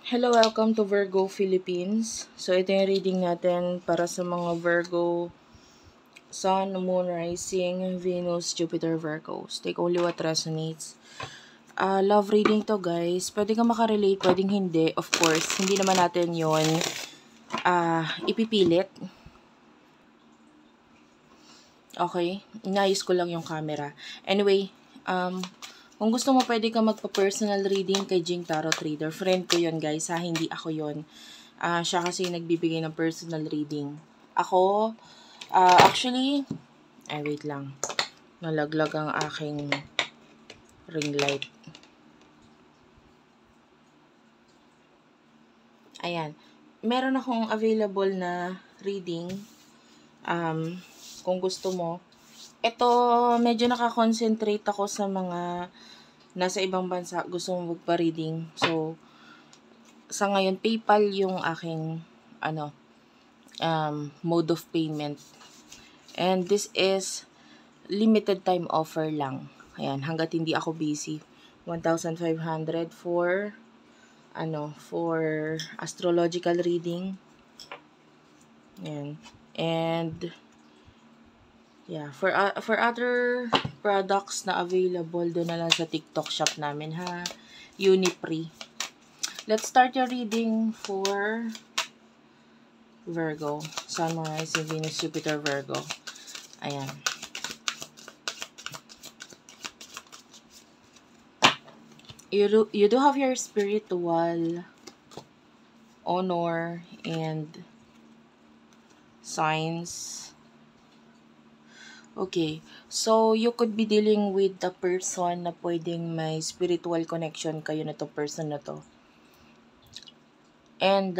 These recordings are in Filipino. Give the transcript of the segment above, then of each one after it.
Hello, welcome to Virgo Philippines. So, ito yung reading natin para sa mga Virgo, Sun, Moon, Rising, Venus, Jupiter, Virgos. Take only what resonates. Love reading to, guys. Pwede ka makarelate, pwedeng hindi. Of course, hindi naman natin yon ipipilit. Okay? Inayos ko lang yung camera. Anyway, kung gusto mo, pwede ka magpa-personal reading kay Jing Tarot Reader. Friend ko yon, guys, ha? Hindi ako yon. Siya kasi nagbibigay ng personal reading. Ako, actually, wait lang. Nalaglag ang aking ring light. Ayan. Meron akong available na reading. Kung gusto mo. Ito, medyo nakakonsentrate ako sa mga nasa ibang bansa. Gusto mo magpa-reading. So, sa ngayon, PayPal yung aking, mode of payment. And this is limited time offer lang. Ayan, hanggat hindi ako busy. 1,500 for astrological reading. Ayan. And yeah, for other products na available doon na lang sa TikTok shop namin, ha. Unipree. Let's start your reading for Virgo. Sun, Moon, Rising, Venus, Jupiter, Virgo. Ayan. You do have your spiritual honor and signs. Okay. So, you could be dealing with the person na pwedeng may spiritual connection kayo na to person na to. And,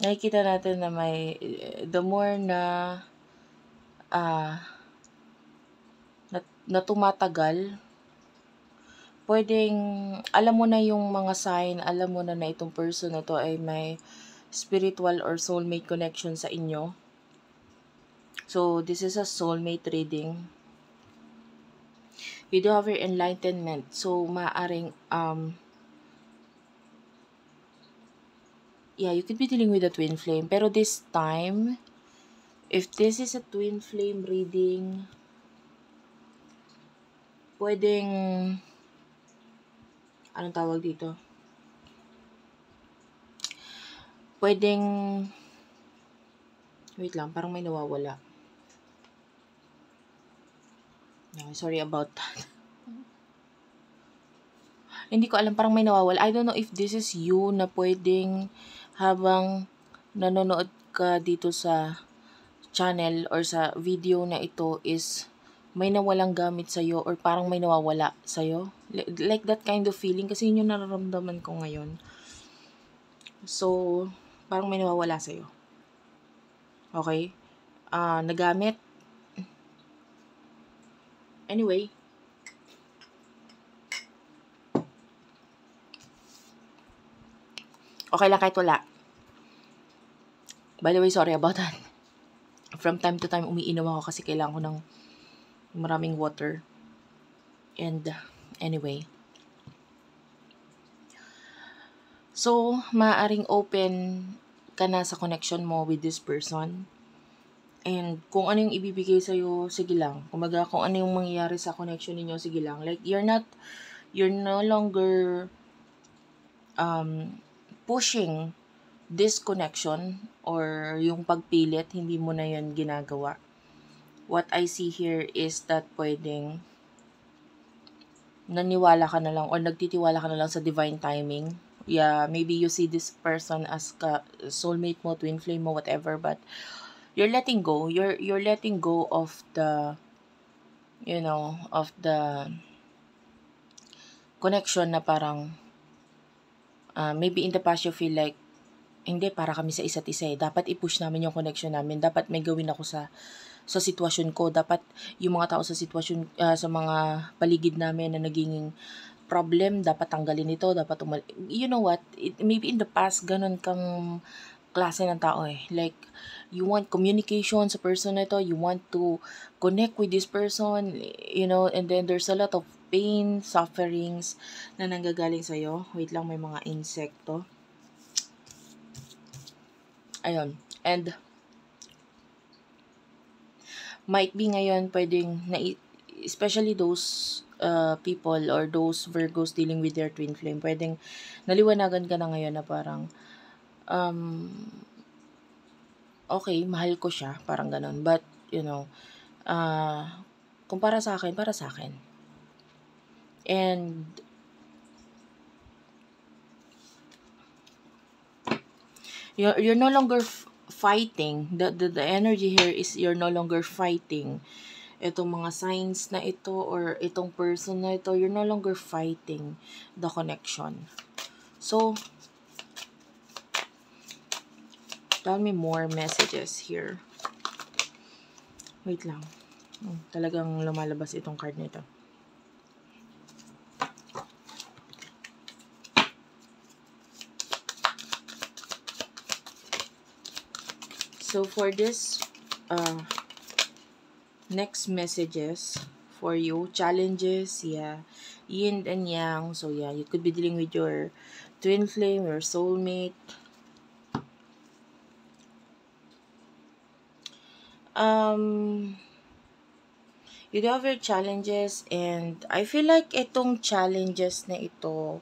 nakikita natin na may, the more na tumatagal, pwedeng, alam mo na yung mga sign, alam mo na itong person na to ay may spiritual or soulmate connection sa inyo. So, this is a soulmate reading. You do have your enlightenment. So, maaring, you could be dealing with a twin flame. Pero this time, if this is a twin flame reading, pwedeng, anong tawag dito? Pwedeng, wait lang, parang may nawawala. No, sorry about that. Hindi ko alam, parang may nawawala. I don't know if this is you na pwedeng habang nanonood ka dito sa channel or sa video na ito is may nawalang gamit sa'yo or parang may nawawala sa'yo. Like that kind of feeling kasi yun yung nararamdaman ko ngayon. So, parang may nawawala sa'yo. Okay? Nagamit. Anyway. Okay lang kahit wala. By the way, sorry about that. From time to time, umiinom ako kasi kailangan ko ng maraming water. And, anyway. So, maaaring open ka na sa connection mo with this person. And, kung ano yung ibibigay sa'yo, sige lang. Kumaga, kung ano yung mangyayari sa connection ninyo, sige lang. Like, you're no longer pushing this connection or yung pagpilit, hindi mo na yan ginagawa. What I see here is that pwedeng naniwala ka na lang or nagtitiwala ka na lang sa divine timing. Yeah, maybe you see this person as soulmate mo, twin flame mo, whatever, but you're letting go. You're letting go of the, of the connection na parang maybe in the past you feel like, hindi, para kami sa isa't isa eh. Dapat i-push namin yung connection namin. Dapat may gawin ako sa sitwasyon ko. Dapat yung mga tao sa sitwasyon, sa mga paligid namin na naging problem, dapat tanggalin ito, dapat you know what, maybe in the past, ganun kang klase ng tao eh. Like, you want communication sa person na ito, you want to connect with this person, and then there's a lot of pain, sufferings na nanggagaling sa'yo. Wait lang, may mga insekto. Ayun. And might be ngayon pwedeng, especially those people or those Virgos dealing with their twin flame, pwedeng naliwanagan ka na ngayon na parang, okay, mahal ko siya, parang ganun. But, kung para sa akin, para sa akin. And, you're no longer fighting. The energy here is you're no longer fighting itong mga signs na ito or itong person na ito. You're no longer fighting the connection. So, tell me more messages here. Wait lang. Talagang lumalabas itong card nito. So, for this next messages for you, challenges, yin and yang. So, you could be dealing with your twin flame, your soulmate. You do have your challenges, and I feel like itong challenges na ito,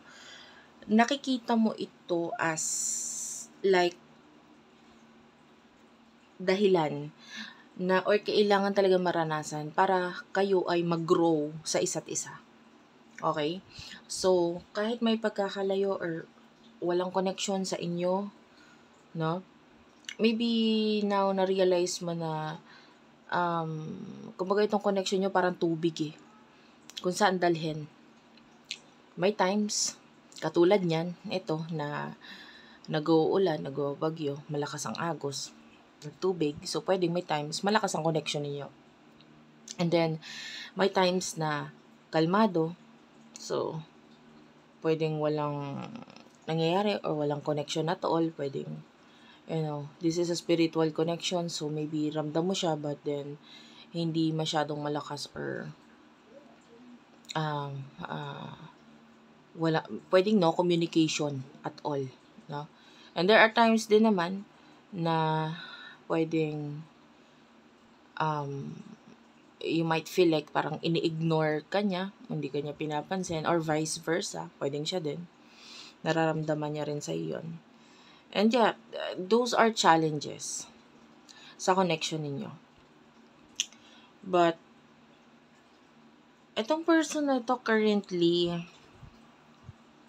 nakikita mo ito as like dahilan na or kailangan talaga maranasan para kayo ay mag-grow sa isa't isa. Okay? So, kahit may pagkakalayo or walang connection sa inyo, no? Maybe now na-realize mo na kumbaga itong connection nyo parang tubig eh. Kung saan dalhin. May times, katulad niyan, ito na nag-uulan, nag-bagyo, malakas ang agos, tubig. So, pwedeng may times, malakas ang connection ninyo. And then, may times na kalmado. So, pwedeng walang nangyayari or walang connection at all. Pwedeng, this is a spiritual connection. So, maybe ramdam mo siya, but then, hindi masyadong malakas or pwedeng no communication at all. No? And there are times din naman na pwedeng you might feel like parang ini-ignore ka niya, hindi ka niya pinapansin, or vice versa, pwedeng siya din. Nararamdaman niya rin sa iyon. And those are challenges sa connection ninyo. But, itong person na ito currently,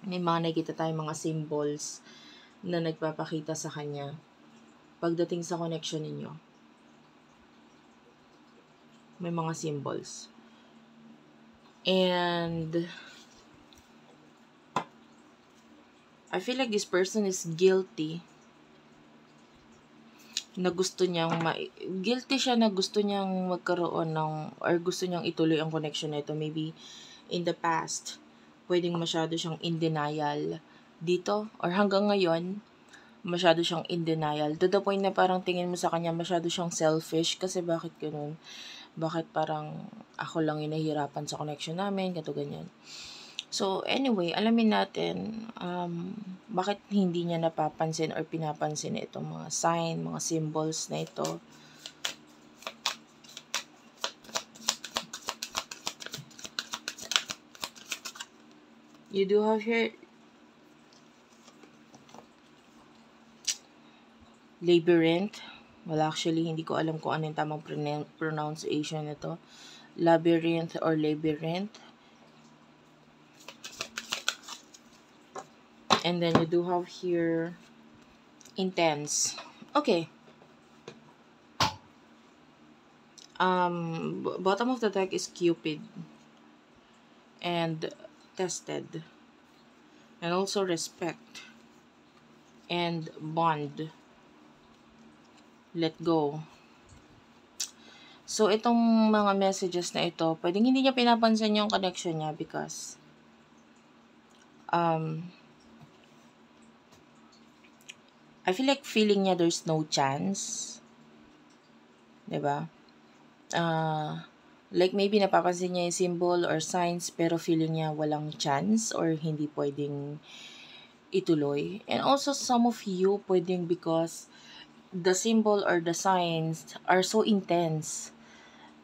may mga nakikita tayong mga symbols na nagpapakita sa kanya pagdating sa connection ninyo. May mga symbols. And I feel like this person is guilty na gusto niyang guilty siya na gusto niyang magkaroon ng or gusto niyang ituloy ang connection na ito. Maybe in the past, pwedeng masyado siyang in denial dito or hanggang ngayon, masyado siyang in denial. To the point na parang tingin mo sa kanya masyado siyang selfish kasi bakit ganun? Bakit parang ako lang yung nahihirapan sa connection namin, kato ganyan. So, anyway, alamin natin bakit hindi niya napapansin or pinapansin itong mga sign, mga symbols na ito. You do have here labyrinth. Well, actually, hindi ko alam kung ano yung tamang pronunciation nito. Labyrinth or labyrinth. And then you do have here intense. Okay. Bottom of the deck is Cupid. And tested. And also respect. And bond. Let go. So, itong mga messages na ito, pwedeng hindi niya pinapansin yung connection niya because I feel like feeling niya there's no chance 'Diba? Like maybe napapansin niya yung symbol or signs pero feeling niya walang chance or hindi pwedeng ituloy. And also some of you pwedeng because the symbol or the signs are so intense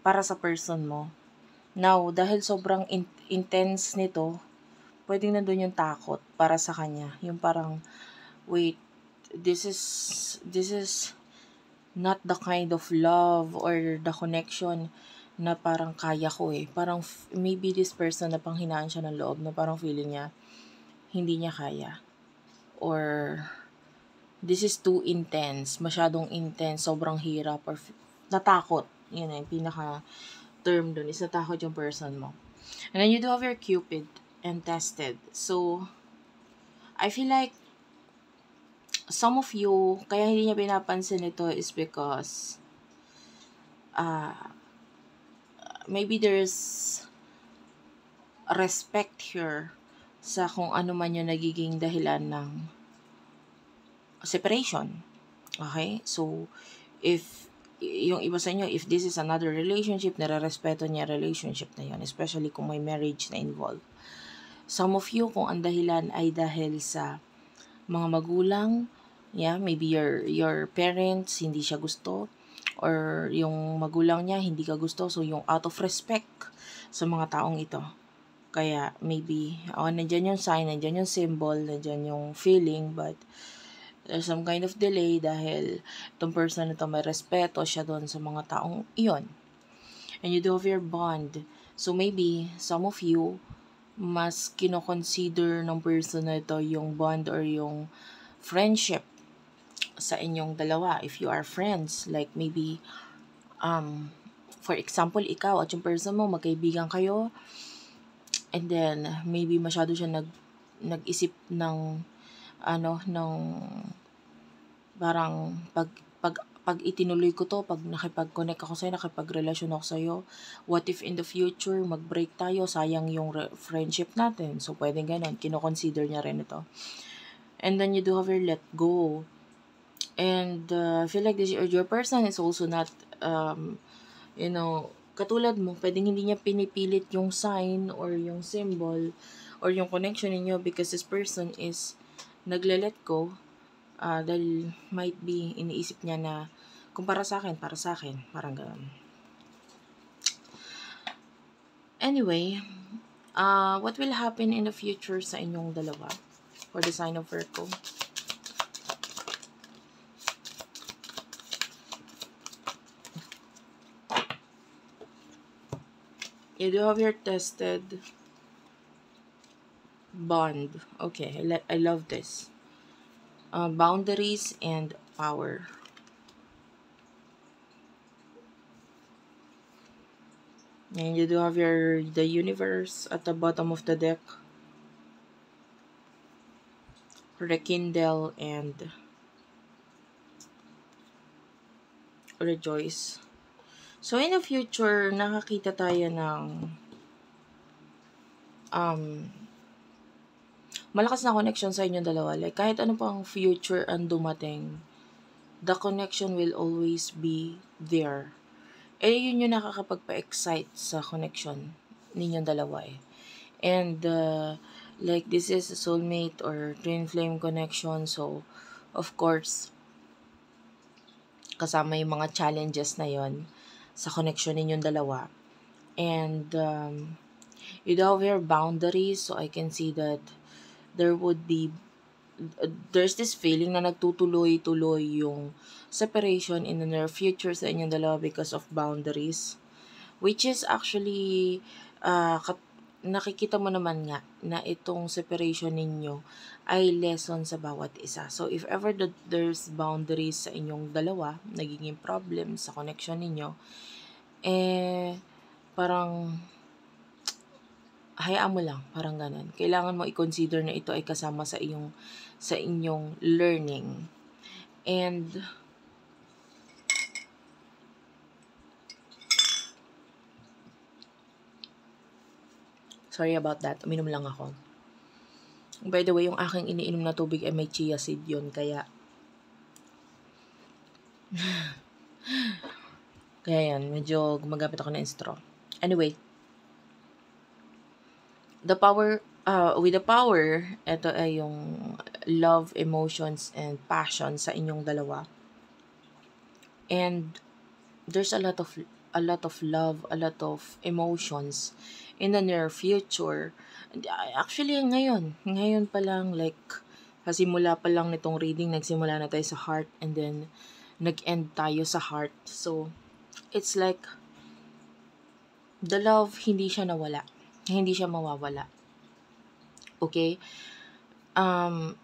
para sa person mo. Now, dahil sobrang intense nito, pwedeng nandun yung takot para sa kanya. Yung parang, wait, this is not the kind of love or the connection na parang kaya ko eh. Parang maybe this person na panghinaan siya ng loob na parang feeling niya hindi niya kaya. Or this is too intense, masyadong intense, sobrang hirap or natakot. Yun yung pinaka term dun is natakot yung person mo. And then you do have your Cupid and tested. So, I feel like some of you, kaya hindi niya pinapansin ito is because maybe there's respect here sa kung ano man yung nagiging dahilan ng separation. Okay? So, if yung iba sa inyo, if this is another relationship, nare-respeto niya relationship na yun, especially kung may marriage na involved. Some of you, kung ang dahilan ay dahil sa mga magulang, yeah, maybe your parents, hindi siya gusto, or yung magulang niya, hindi ka gusto, so yung out of respect sa mga taong ito. Kaya, maybe, nandyan yung sign, nandyan yung symbol, nandyan yung feeling, but there's some kind of delay dahil itong person na ito may respeto siya doon sa mga taong iyon. And you do have your bond. So maybe, some of you, mas kinoconsider ng person na ito yung bond or yung friendship sa inyong dalawa. If you are friends, like maybe, for example, ikaw at yung person mo, magkaibigan kayo, and then, maybe masyado siya nag-isip ng parang pag itinuloy ko to, pag nakipag-connect ako sa'yo, nakipag-relasyon ako sa'yo, what if in the future, mag-break tayo, sayang yung friendship natin. So, pwedeng ganun, kino-consider niya rin ito. And then, you do have your let go. And, I feel like your person is also not, katulad mo, pwedeng hindi niya pinipilit yung sign or yung symbol or yung connection ninyo because this person is nagle-let go dahil might be iniisip niya na kung para sa akin, parang gano'n. Anyway, what will happen in the future sa inyong dalawa for the sign of Virgo? You do have your tested bond. Okay, I love this. Boundaries and power. And you do have the universe at the bottom of the deck. Rekindle and rejoice. So in the future, nakakita tayo ng malakas na connection sa inyong dalawa. Like, kahit ano pang future ang dumating, the connection will always be there. Yun yung nakakapagpa-excite sa connection ninyong dalawa eh. And, like, this is a soulmate or twin flame connection. So, of course, kasama yung mga challenges na yon sa connection ninyong dalawa. And, you do have your boundaries. So, I can see that there's this feeling na nagtutuloy-tuloy yung separation in the near future sa inyong dalawa because of boundaries. Which is actually, nakikita mo naman nga na itong separation ninyo ay lesson sa bawat isa. So, if ever that there's boundaries sa inyong dalawa, nagiging problem sa connection ninyo, parang hayaan mo lang, parang ganun. Kailangan mo i-consider na ito ay kasama sa inyong learning. And sorry about that. Uminom lang ako. By the way, yung aking iniinom na tubig ay may chia seed yun, kaya Kaya yan, medyo gumagamit ako ng straw. Anyway, with the power, ito ay yung love, emotions, and passion sa inyong dalawa. And there's a lot of love, a lot of emotions in the near future. And, actually, ngayon pa lang, like, kasimula pa lang nitong reading, nagsimula na tayo sa heart, and then, nag-end tayo sa heart. So, it's like, the love, hindi siya nawala. Hindi siya mawawala. Okay?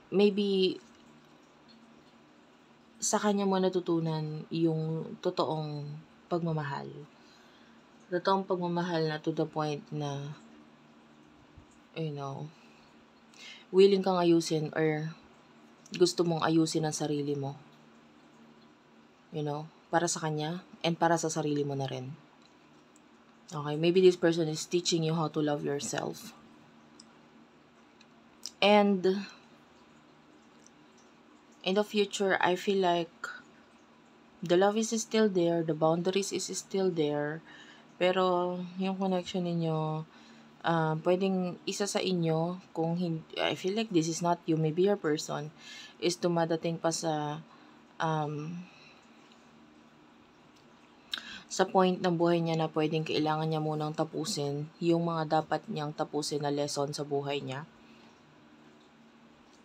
Maybe, sa kanya mo natutunan yung totoong pagmamahal. Totoong pagmamahal na to the point na, willing kang ayusin or gusto mong ayusin ang sarili mo. Para sa kanya and para sa sarili mo na rin. Okay, maybe this person is teaching you how to love yourself. And in the future, I feel like the love is still there, the boundaries is still there, pero yung connection ninyo, pwedeng isa sa inyo, kung hindi, I feel like this is not you, maybe your person, is dumadating pa sa point ng buhay niya na pwedeng kailangan niya munang tapusin yung mga dapat niyang tapusin na lesson sa buhay niya.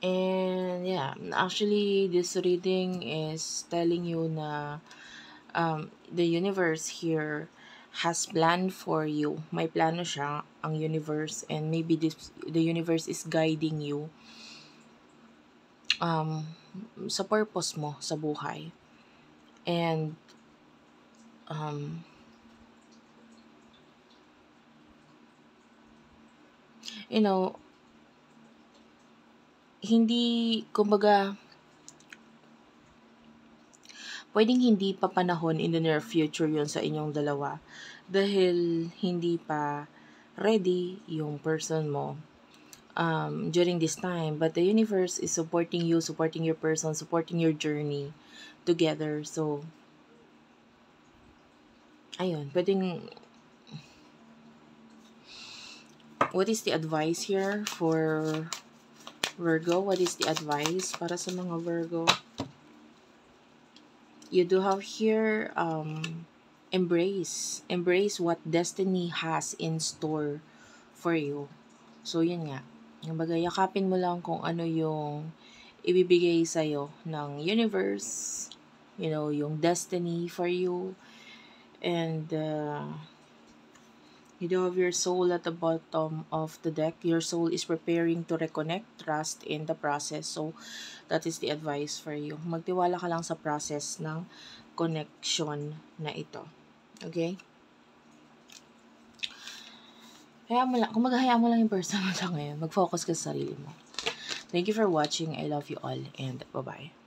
And yeah, actually, this reading is telling you na the universe here has planned for you. May plano siya, ang universe, and maybe the universe is guiding you sa purpose mo sa buhay. And hindi, kumbaga, pwedeng hindi pa panahon in the near future yun sa inyong dalawa dahil hindi pa ready yung person mo during this time. But the universe is supporting you, supporting your person, supporting your journey together. So, ayun, pwedeng, what is the advice here for Virgo? What is the advice para sa mga Virgo? You do have here, embrace what destiny has in store for you. So, yun nga. Kumbaga, yakapin mo lang kung ano yung ibibigay sa'yo ng universe, yung destiny for you. And, you do have your soul at the bottom of the deck. Your soul is preparing to reconnect, trust in the process. So, that is the advice for you. Magtiwala ka lang sa process ng connection na ito. Okay? Hayaan mo lang yung person mo sa ngayon. Mag-focus ka sa sarili mo. Thank you for watching. I love you all and bye-bye.